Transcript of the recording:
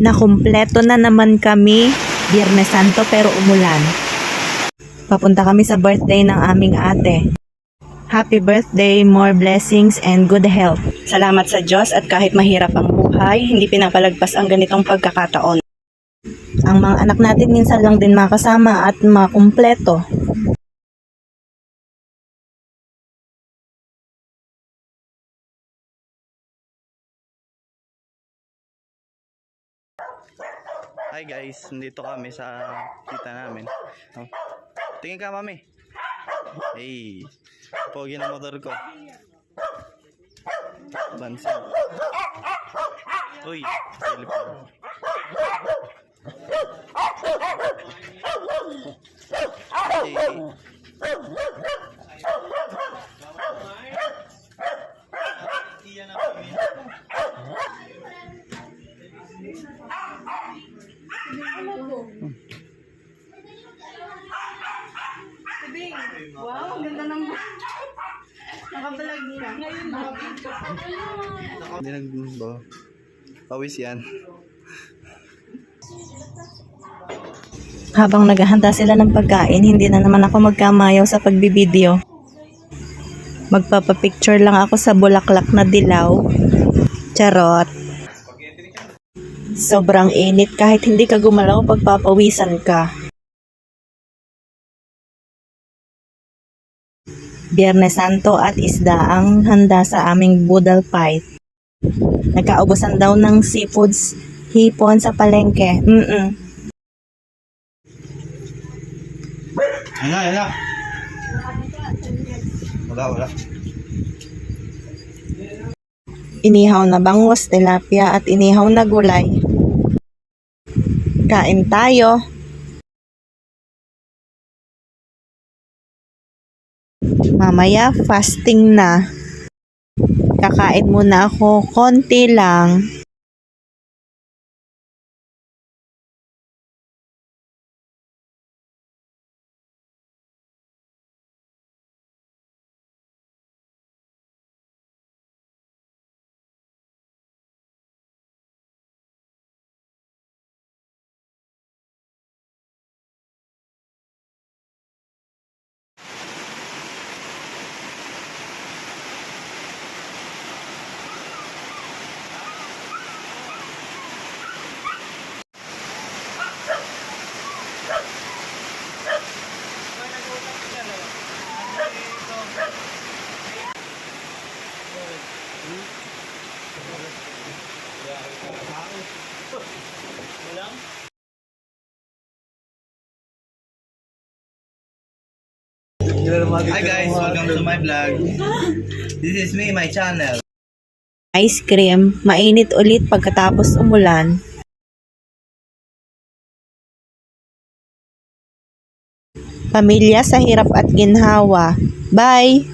Nakumpleto na naman kami. Biyernes Santo pero umulan. Papunta kami sa birthday ng aming ate. Happy birthday, more blessings and good health. Salamat sa Diyos at kahit mahirap ang buhay, hindi pinapalagpas ang ganitong pagkakataon. Ang mga anak natin minsan lang din makasama at makumpleto. Hi guys, nandito kami sa kita namin. Oh. Tingin ka, mami. Hey, pogi na motor ko. Bansin. Uy, telepon. Wow, ang ganda ng nakabalag niya. Ngayon na. Hindi nagbo. Pawis yan. Habang naghahanda sila ng pagkain, hindi na naman ako magkamayaw sa pagbibideo. Magpapapicture lang ako sa bulaklak na dilaw. Charot. Sobrang init kahit hindi ka gumalaw pagpapawisan ka. Biyernes Santo at isda ang handa sa aming budal fight. Nagkaubusan daw ng seafoods hipon sa palengke. Wala. Wala. Inihaw na bangus, tilapia at inihaw na gulay. Kain tayo. Mamaya fasting na. Kakain muna ako konti lang. Hi guys, welcome to my vlog. This is me, my channel. Ice cream, mainit ulit pagkatapos umulan. Pamilya sa hirap at ginhawa. Bye!